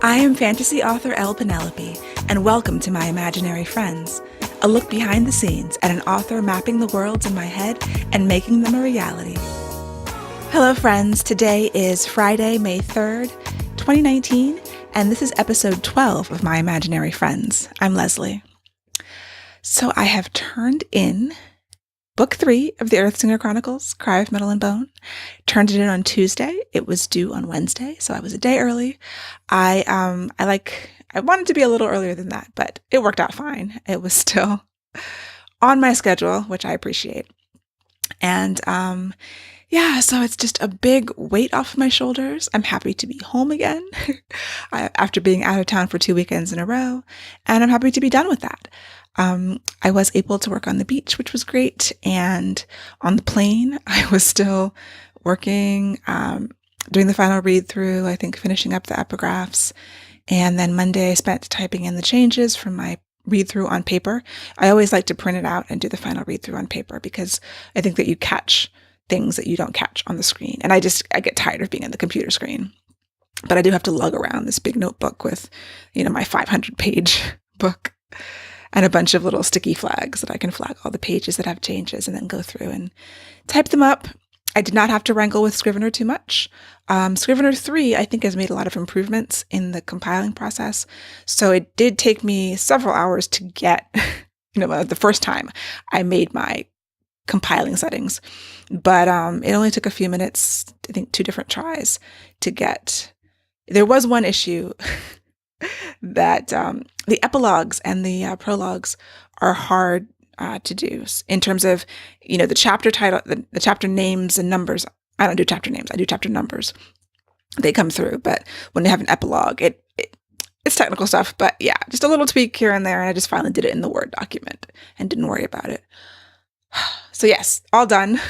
I am fantasy author Elle Penelope, and welcome to My Imaginary Friends, a look behind the scenes at an author mapping the worlds in my head and making them a reality. Hello friends, today is Friday, May 3rd, 2019, and this is episode 12 of My Imaginary Friends. I'm Leslie. So I have turned in Book 3 of the Earthsinger Chronicles, Cry of Metal and Bone. Turned it in on Tuesday. It was due on Wednesday, so I was a day early. I wanted to be a little earlier than that, but it worked out fine. It was still on my schedule, which I appreciate. And so it's just a big weight off my shoulders. I'm happy to be home again after being out of town for 2 weekends in a row, and I'm happy to be done with that. I was able to work on the beach, which was great. And on the plane, I was still working, doing the final read through, I think finishing up the epigraphs. And then Monday I spent typing in the changes from my read through on paper. I always like to print it out and do the final read through on paper because I think that you catch things that you don't catch on the screen. And I get tired of being on the computer screen. But I do have to lug around this big notebook with, my 500-page book. And a bunch of little sticky flags that I can flag all the pages that have changes and then go through and type them up. I did not have to wrangle with Scrivener too much. Scrivener 3, I think, has made a lot of improvements in the compiling process. So it did take me several hours to get, the first time I made my compiling settings. But it only took a few minutes, I think 2 different tries to get. There was one issue that the epilogues and the prologues are hard to do in terms of, the chapter title, the chapter names and numbers. I don't do chapter names. I do chapter numbers. They come through. But when they have an epilogue, it's technical stuff. But yeah, just a little tweak here and there. And I just finally did it in the Word document and didn't worry about it. So yes, all done.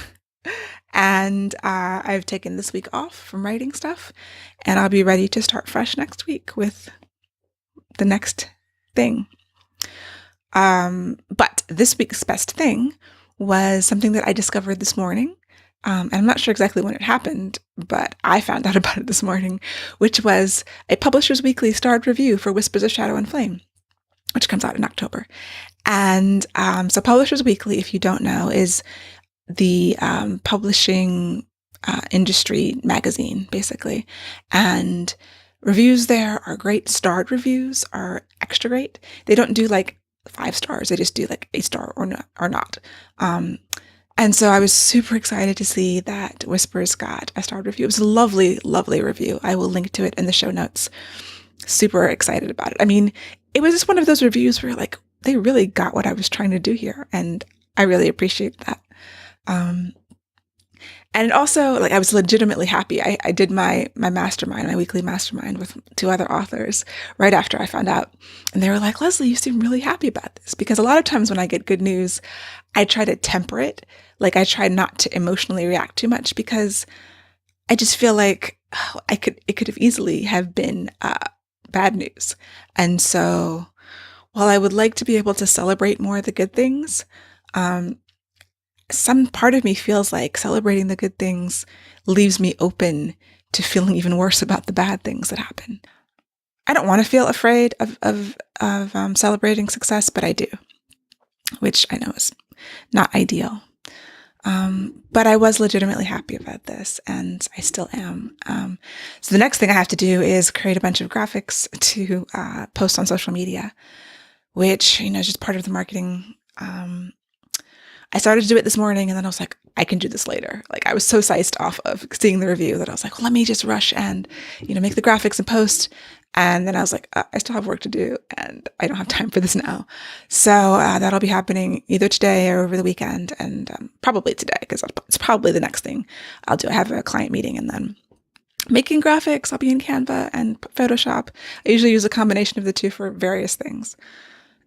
And I've taken this week off from writing stuff. And I'll be ready to start fresh next week with the next thing. But this week's best thing was something that I discovered this morning. And I'm not sure exactly when it happened, but I found out about it this morning, which was a Publisher's Weekly starred review for Whispers of Shadow and Flame, which comes out in October. And so Publisher's Weekly, if you don't know, is the publishing industry magazine, basically. And reviews there are great. Starred reviews are extra great. They don't do like 5 stars. They just do like a star or not. And so I was super excited to see that Whispers got a starred review. It was a lovely, lovely review. I will link to it in the show notes. Super excited about it. I mean, it was just one of those reviews where like, they really got what I was trying to do here. And I really appreciate that. And also, like, I was legitimately happy. I did my mastermind, my weekly mastermind with 2 other authors right after I found out. And they were like, Leslie, you seem really happy about this. Because a lot of times when I get good news, I try to temper it. Like, I try not to emotionally react too much because I just feel like it could have easily have been bad news. And so while I would like to be able to celebrate more of the good things, some part of me feels like celebrating the good things leaves me open to feeling even worse about the bad things that happen. I don't want to feel afraid of celebrating success, but I do, which I know is not ideal. But I was legitimately happy about this, and I still am. So the next thing I have to do is create a bunch of graphics to post on social media, which, is just part of the marketing. I started to do it this morning, and then I was like, I can do this later. Like, I was so psyched off of seeing the review that I was like, well, let me just rush and, make the graphics and post. And then I was like, I still have work to do, and I don't have time for this now. So that'll be happening either today or over the weekend, and probably today, because it's probably the next thing I'll do. I have a client meeting, and then making graphics. I'll be in Canva and Photoshop. I usually use a combination of the 2 for various things.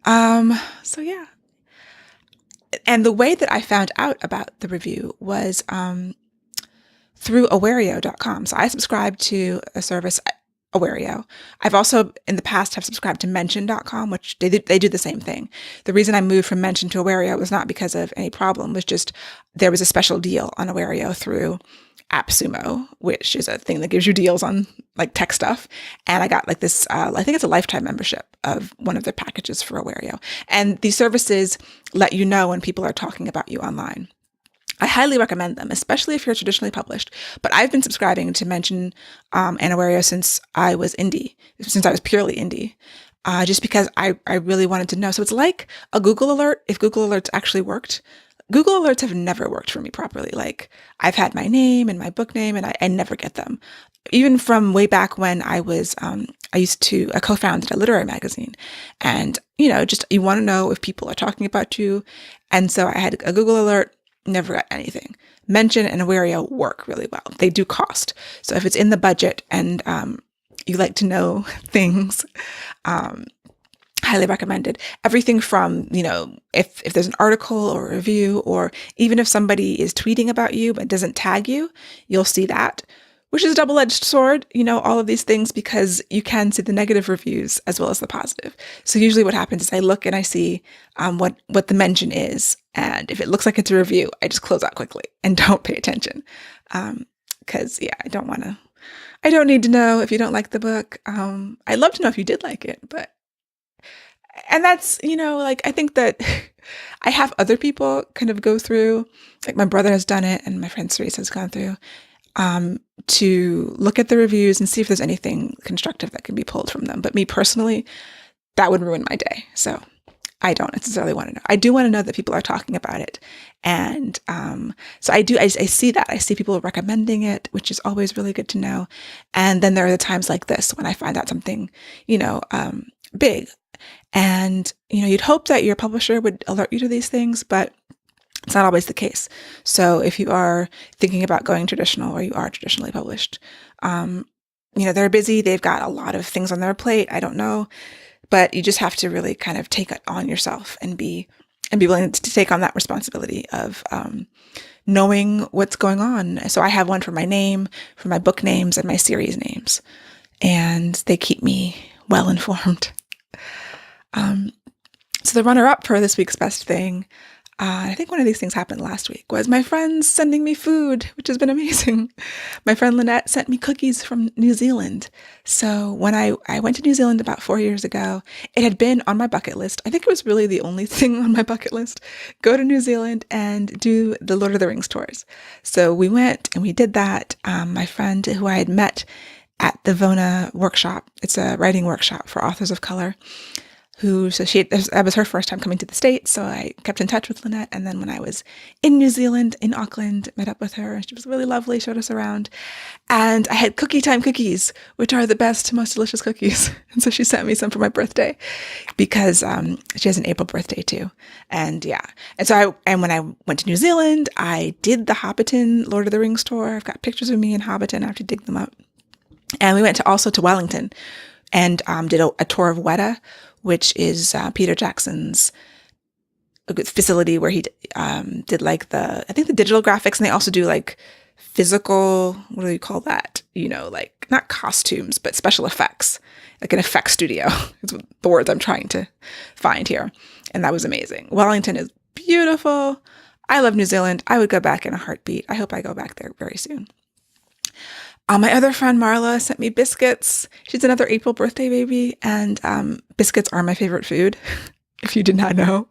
So yeah. And the way that I found out about the review was through Awario.com. So I subscribe to a service, Awario. I've also in the past have subscribed to Mention.com, which they do the same thing. The reason I moved from Mention to Awario was not because of any problem. It was just there was a special deal on Awario through AppSumo, which is a thing that gives you deals on like tech stuff. And I got like this, I think it's a lifetime membership of one of their packages for Awario. And these services let you know when people are talking about you online. I highly recommend them, especially if you're traditionally published. But I've been subscribing to Mention and Awario since I was purely indie, just because I really wanted to know. So it's like a Google alert if Google Alerts actually worked. Google Alerts have never worked for me properly. Like I've had my name and my book name and I never get them. Even from way back when I co-founded a literary magazine, and, just you want to know if people are talking about you. And so I had a Google alert, never got anything. Mention and Awario work really well. They do cost. So if it's in the budget and you like to know things, highly recommended. Everything from, if there's an article or a review, or even if somebody is tweeting about you but doesn't tag you, you'll see that, which is a double-edged sword, all of these things, because you can see the negative reviews as well as the positive. So usually what happens is I look and I see what the mention is. And if it looks like it's a review, I just close out quickly and don't pay attention. Because I don't need to know if you don't like the book. I'd love to know if you did like it, and that's, I think that I have other people kind of go through, like my brother has done it and my friend Cerise has gone through, to look at the reviews and see if there's anything constructive that can be pulled from them. But me personally, that would ruin my day. So I don't necessarily want to know. I do want to know that people are talking about it. And so I see that. I see people recommending it, which is always really good to know. And then there are the times like this when I find out something, big. And, you'd hope that your publisher would alert you to these things, but it's not always the case. So if you are thinking about going traditional or you are traditionally published, they're busy. They've got a lot of things on their plate. I don't know, but you just have to really kind of take it on yourself and be willing to take on that responsibility of knowing what's going on. So I have one for my name, for my book names, and my series names, and they keep me well informed. So the runner-up for this week's best thing, I think one of these things happened last week, was my friends sending me food, which has been amazing. My friend Lynette sent me cookies from New Zealand. So when I went to New Zealand about 4 years ago, it had been on my bucket list. I think it was really the only thing on my bucket list. Go to New Zealand and do the Lord of the Rings tours. So we went and we did that. My friend who I had met at the Vona workshop, it's a writing workshop for authors of color, that was her first time coming to the States, so I kept in touch with Lynette, and then when I was in New Zealand, in Auckland, met up with her, and she was really lovely, showed us around, and I had cookie time cookies, which are the best, most delicious cookies, and so she sent me some for my birthday, because she has an April birthday too, and when I went to New Zealand, I did the Hobbiton Lord of the Rings tour. I've got pictures of me in Hobbiton, I have to dig them up, and we went also to Wellington, and did a tour of Weta, which is Peter Jackson's facility where he did like the digital graphics, and they also do like physical, what do you call that? Like not costumes, but special effects, like an effects studio. It's the words I'm trying to find here. And that was amazing. Wellington is beautiful. I love New Zealand. I would go back in a heartbeat. I hope I go back there very soon. My other friend Marla sent me biscuits. She's another April birthday baby, and biscuits are my favorite food, if you did not know.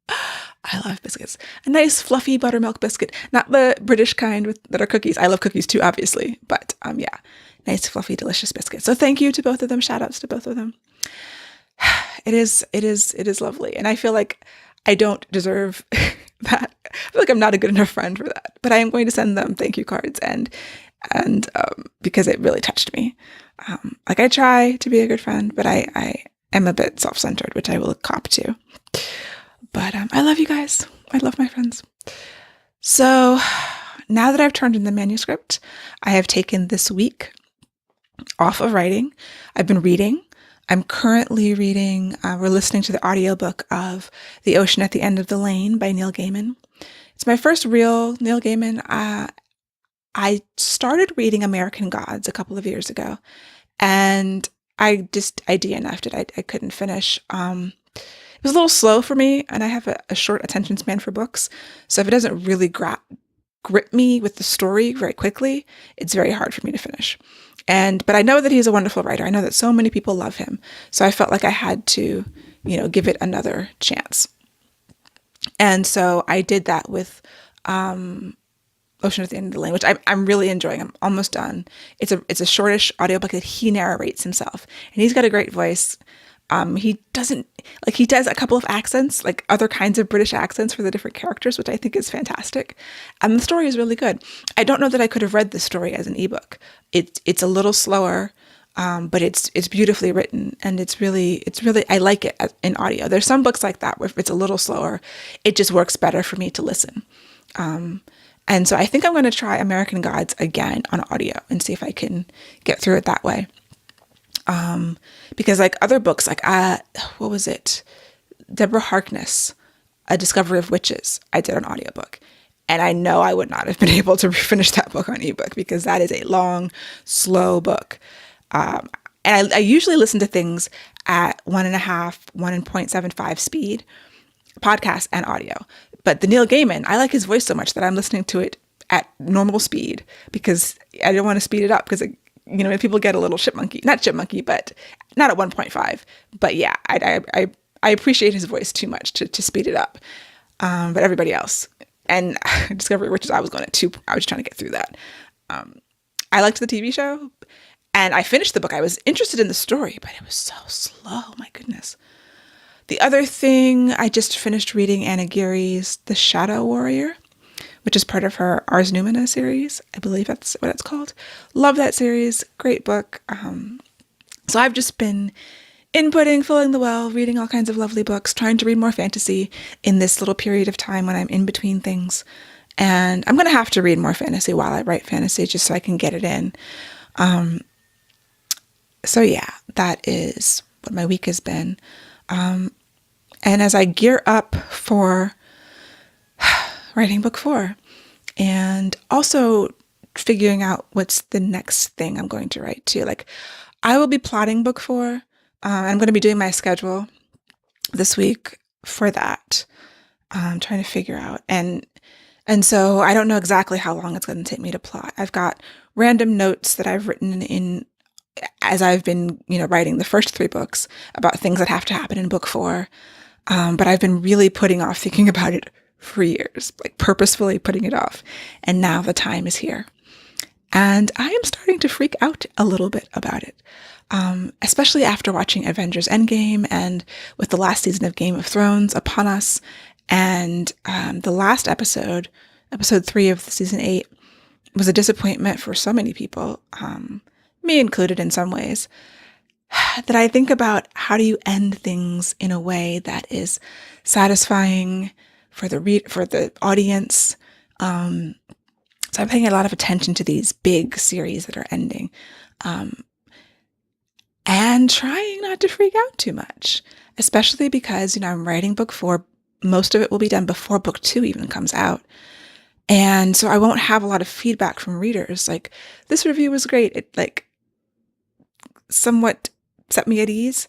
I love biscuits. A nice fluffy buttermilk biscuit, not the British kind that are cookies. I love cookies too, obviously, but nice fluffy delicious biscuits. So thank you to both of them. Shout outs to both of them. It is lovely, and I feel like I don't deserve that. I feel like I'm not a good enough friend for that, but I am going to send them thank you cards and because it really touched me. I try to be a good friend, but I am a bit self-centered, which I will cop to. But I love you guys. I love my friends. So now that I've turned in the manuscript, I have taken this week off of writing. I've been reading. I'm currently reading, we're listening to the audiobook of The Ocean at the End of the Lane by Neil Gaiman. It's my first real Neil Gaiman. I started reading American Gods a couple of years ago, and I DNF'd it. I couldn't finish. It was a little slow for me, and I have a short attention span for books. So if it doesn't really grab grip me with the story very quickly, it's very hard for me to finish. But I know that he's a wonderful writer. I know that so many people love him. So I felt like I had to, give it another chance. And so I did that with Ocean at the End of the Lane, which I'm really enjoying. I'm almost done. It's a shortish audiobook that he narrates himself, and he's got a great voice. He does a couple of accents, like other kinds of British accents for the different characters, which I think is fantastic. And the story is really good. I don't know that I could have read this story as an ebook. It's a little slower, but it's beautifully written, and it's really I like it in audio. There's some books like that where if it's a little slower, it just works better for me to listen. And so I think I'm going to try American Gods again on audio and see if I can get through it that way. Because like other books, like, what was it? Deborah Harkness, A Discovery of Witches, I did an audiobook. And I know I would not have been able to finish that book on ebook because that is a long, slow book. And I usually listen to things at 1.75 speed, podcast and audio. But the Neil Gaiman, I like his voice so much that I'm listening to it at normal speed because I don't want to speed it up because people get a little not chipmunky, but not at 1.5. But yeah, I appreciate his voice too much to speed it up. But everybody else, and Discovery Witches, I was going at 2. I was trying to get through that. I liked the TV show, and I finished the book. I was interested in the story, but it was so slow. My goodness. The other thing, I just finished reading Anna Geary's The Shadow Warrior, which is part of her Ars Numina series. I believe that's what it's called. Love that series. Great book. So I've just been inputting, filling the well, reading all kinds of lovely books, trying to read more fantasy in this little period of time when I'm in between things. And I'm going to have to read more fantasy while I write fantasy just so I can get it in. So yeah, that is what my week has been. And as I gear up for writing book 4 and also figuring out what's the next thing I'm going to write too, like I will be plotting book 4. I'm going to be doing my schedule this week for that. I'm trying to figure out. And so I don't know exactly how long it's going to take me to plot. I've got random notes that I've written in as I've been, writing the first 3 books about things that have to happen in book 4. But I've been really putting off thinking about it for years, like purposefully putting it off. And now the time is here. And I am starting to freak out a little bit about it, especially after watching Avengers Endgame and with the last season of Game of Thrones upon us. And the last episode 3 of the season 8, was a disappointment for so many people, me included in some ways, that I think about how do you end things in a way that is satisfying for the audience. So I'm paying a lot of attention to these big series that are ending, and trying not to freak out too much, especially because, I'm writing book 4. Most of it will be done before book 2 even comes out. And so I won't have a lot of feedback from readers. Like, this review was great. It somewhat set me at ease,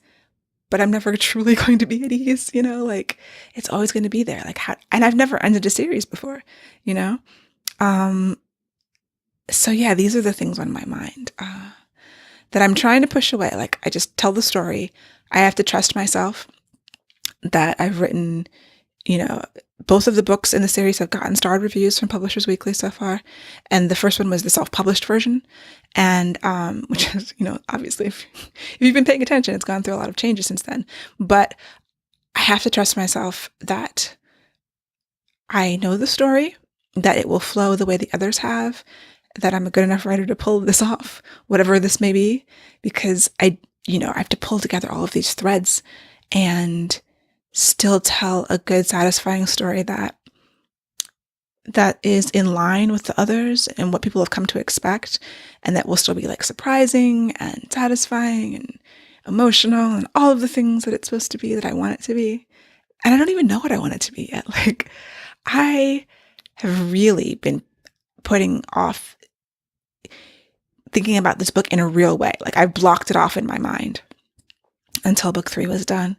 but I'm never truly going to be at ease, it's always going to be there. And I've never ended a series before, So yeah, these are the things on my mind, that I'm trying to push away. Like, I just tell the story. I have to trust myself that I've written, both of the books in the series have gotten starred reviews from Publishers Weekly so far. And the first one was the self-published version. And, which is, obviously, if you've been paying attention, it's gone through a lot of changes since then. But I have to trust myself that I know the story, that it will flow the way the others have, that I'm a good enough writer to pull this off, whatever this may be, because I have to pull together all of these threads and still tell a good, satisfying story that is in line with the others and what people have come to expect, and that will still be surprising and satisfying and emotional and all of the things that it's supposed to be, that I want it to be. And I don't even know what I want it to be yet. I have really been putting off thinking about this book in a real way. I've blocked it off in my mind until book 3 was done.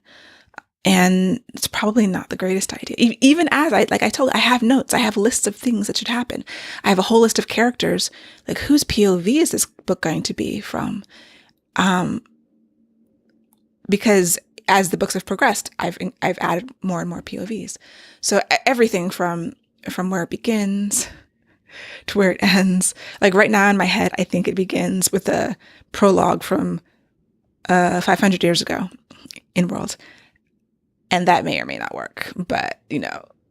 And it's probably not the greatest idea. Even as I have notes, I have lists of things that should happen. I have a whole list of characters. Like, whose POV is this book going to be from? Because as the books have progressed, I've added more and more POVs. So everything from where it begins to where it ends. Like right now in my head, I think it begins with a prologue from 500 years ago in World. And that may or may not work, but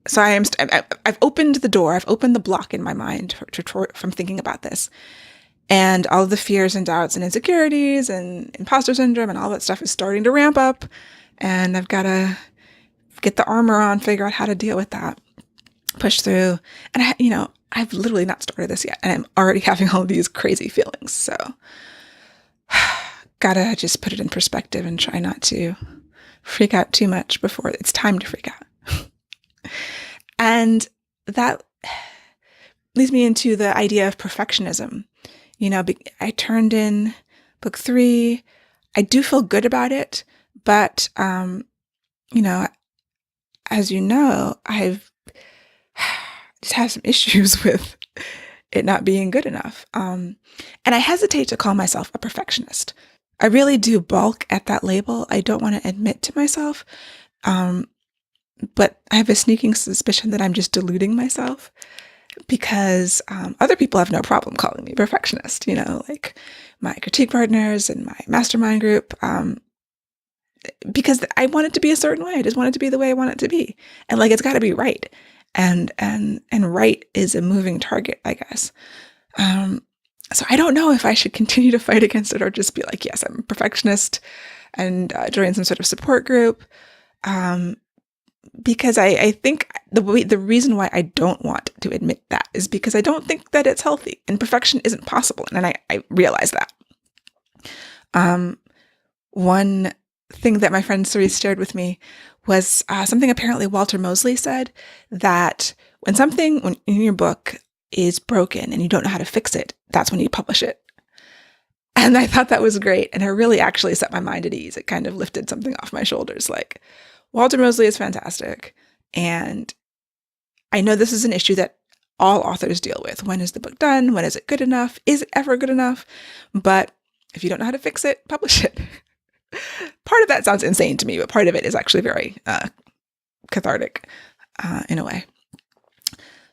so I've opened the door. I've opened the block in my mind from thinking about this, and all of the fears and doubts and insecurities and imposter syndrome and all that stuff is starting to ramp up, and I've got to get the armor on, figure out how to deal with that, push through. And I've literally not started this yet, and I'm already having all of these crazy feelings. So gotta just put it in perspective and try not to freak out too much before it's time to freak out. And that leads me into the idea of perfectionism. I turned in book 3. I do feel good about it, but, as I've just have some issues with it not being good enough. And I hesitate to call myself a perfectionist. I really do balk at that label. I don't want to admit to myself. But I have a sneaking suspicion that I'm just deluding myself, because other people have no problem calling me perfectionist, like my critique partners and my mastermind group, because I want it to be a certain way. I just want it to be the way I want it to be. And it's got to be right. And right is a moving target, I guess. So I don't know if I should continue to fight against it or just be like, yes, I'm a perfectionist, and join some sort of support group. Because I think the reason why I don't want to admit that is because I don't think that it's healthy, and perfection isn't possible. And I realize that. One thing that my friend Cerise shared with me was something apparently Walter Mosley said, that when in your book is broken and you don't know how to fix it, that's when you publish it. And I thought that was great. And it really actually set my mind at ease. It kind of lifted something off my shoulders. Like, Walter Mosley is fantastic. And I know this is an issue that all authors deal with. When is the book done? When is it good enough? Is it ever good enough? But if you don't know how to fix it, publish it. Part of that sounds insane to me, but part of it is actually very cathartic in a way.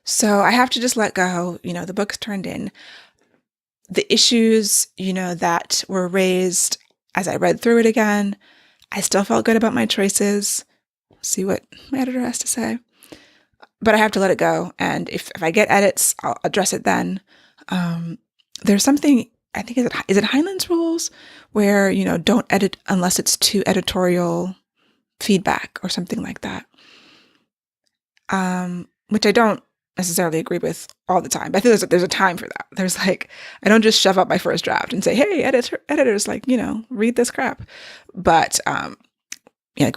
So I have to just let go. The book's turned in. The issues, that were raised as I read through it again, I still felt good about my choices. See what my editor has to say. But I have to let it go. And if I get edits, I'll address it then. There's something, I think, is it Heinlein's rules, where, don't edit unless it's to editorial feedback or something like that. Which I don't necessarily agree with all the time. But I think there's a time for that. There's I don't just shove up my first draft and say, hey, editors, read this crap. But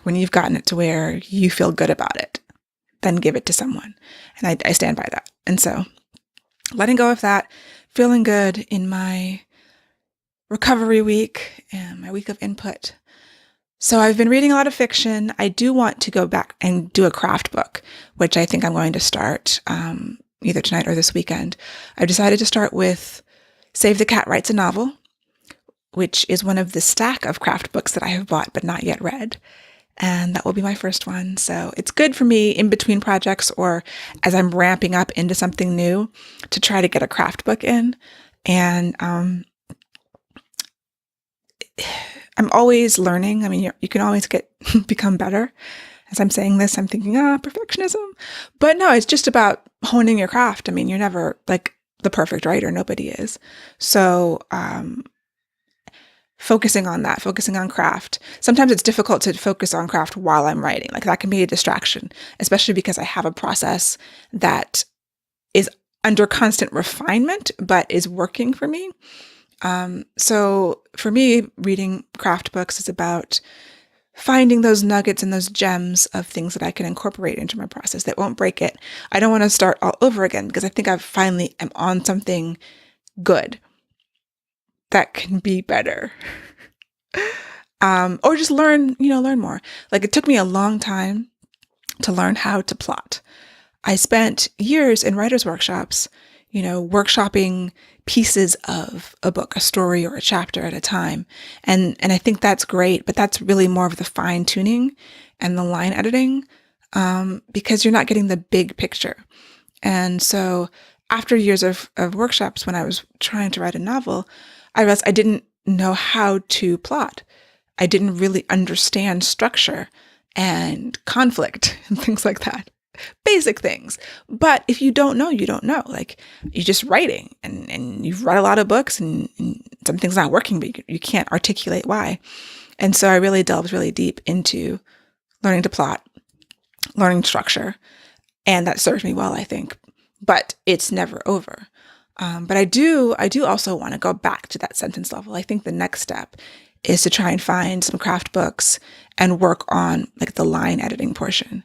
when you've gotten it to where you feel good about it, then give it to someone. And I stand by that. And so letting go of that, feeling good in my recovery week and my week of input. So I've been reading a lot of fiction. I do want to go back and do a craft book, which I think I'm going to start either tonight or this weekend. I've decided to start with Save the Cat Writes a Novel, which is one of the stack of craft books that I have bought but not yet read. And that will be my first one. So it's good for me in between projects, or as I'm ramping up into something new, to try to get a craft book in. And I'm always learning. I mean, you can always become better. As I'm saying this, I'm thinking, perfectionism. But no, it's just about honing your craft. I mean, you're never the perfect writer. Nobody is. So focusing on that, focusing on craft. Sometimes it's difficult to focus on craft while I'm writing. That can be a distraction, especially because I have a process that is under constant refinement, but is working for me. So for me, reading craft books is about finding those nuggets and those gems of things that I can incorporate into my process that won't break it. I don't want to start all over again, because I think I finally am on something good that can be better. Or just learn more. Like it took me a long time to learn how to plot. I spent years in writers' workshops, workshopping pieces of a book, a story or a chapter at a time. And I think that's great, but that's really more of the fine tuning and the line editing, because you're not getting the big picture. And so after years of workshops, when I was trying to write a novel, I realized I didn't know how to plot. I didn't really understand structure and conflict and things like that. Basic things. But if you don't know, you don't know. Like you're just writing and you've read a lot of books and something's not working, but you can't articulate why. And so I really delved really deep into learning to plot, learning structure, and that served me well, I think. But it's never over. But I do also want to go back to that sentence level. I think the next step is to try and find some craft books and work on like the line editing portion.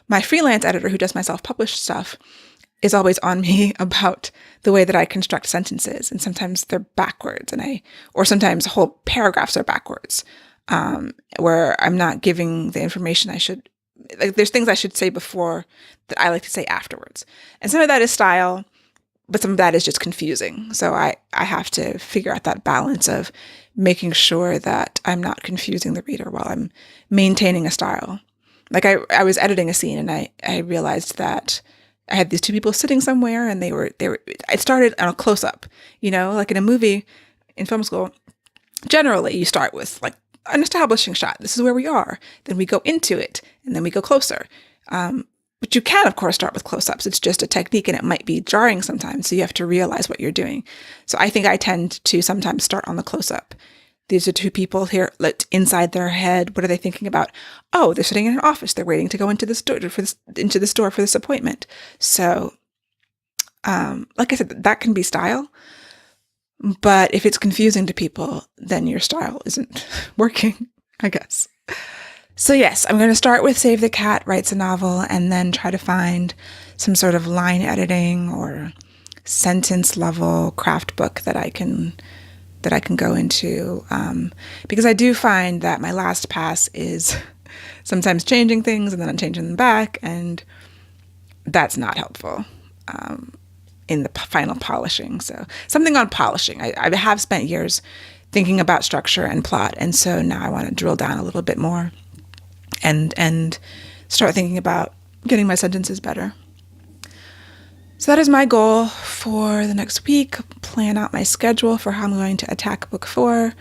My freelance editor who does my self-published stuff is always on me about the way that I construct sentences. And sometimes they're backwards or sometimes whole paragraphs are backwards, where I'm not giving the information I should, like there's things I should say before that I like to say afterwards. And some of that is style, but some of that is just confusing. So I have to figure out that balance of making sure that I'm not confusing the reader while I'm maintaining a style. Like I was editing a scene and I realized that I had these two people sitting somewhere and it started on a close up, like in a movie in film school, generally you start with like an establishing shot. This is where we are. Then we go into it and then we go closer. But you can, of course, start with close-ups. It's just a technique and it might be jarring sometimes. So you have to realize what you're doing. So I think I tend to sometimes start on the close-up. These are two people here inside their head. What are they thinking about? Oh, they're sitting in an office. They're waiting to go into the store for this appointment. So, like I said, that can be style. But if it's confusing to people, then your style isn't working, I guess. So yes, I'm going to start with Save the Cat Writes a Novel and then try to find some sort of line editing or sentence level craft book that I can go into. Because I do find that my last pass is sometimes changing things and then I'm changing them back, and that's not helpful in the final polishing. So something on polishing. I have spent years thinking about structure and plot, and so now I want to drill down a little bit more and start thinking about getting my sentences better. So that is my goal for the next week. Plan out my schedule for how I'm going to attack book 4.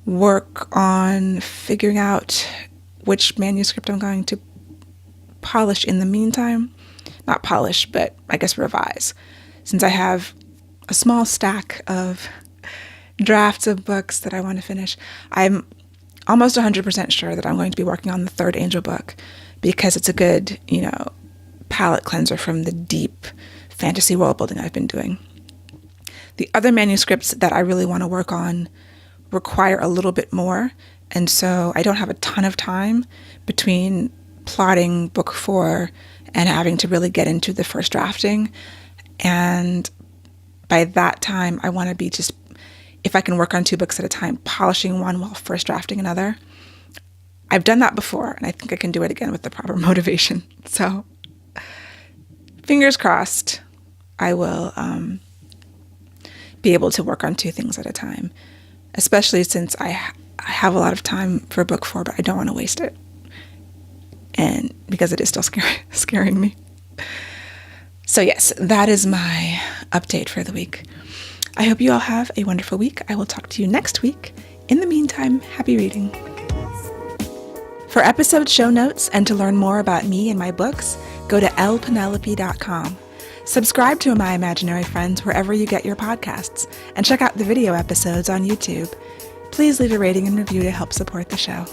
Work on figuring out which manuscript I'm going to polish in the meantime. Not polish, but I guess revise. Since I have a small stack of drafts of books that I want to finish, I'm almost 100% sure that I'm going to be working on the third Angel book because it's a good, palate cleanser from the deep fantasy world building I've been doing. The other manuscripts that I really want to work on require a little bit more, and so I don't have a ton of time between plotting book 4 and having to really get into the first drafting. And by that time, I want to be just, if I can work on 2 books at a time, polishing one while first drafting another. I've done that before, and I think I can do it again with the proper motivation. So fingers crossed, I will be able to work on 2 things at a time, especially since I have a lot of time for book 4, but I don't want to waste it. And because it is still scaring me. So yes, that is my update for the week. I hope you all have a wonderful week. I will talk to you next week. In the meantime, happy reading. For episode show notes and to learn more about me and my books, go to lpenelope.com. Subscribe to My Imaginary Friends wherever you get your podcasts, and check out the video episodes on YouTube. Please leave a rating and review to help support the show.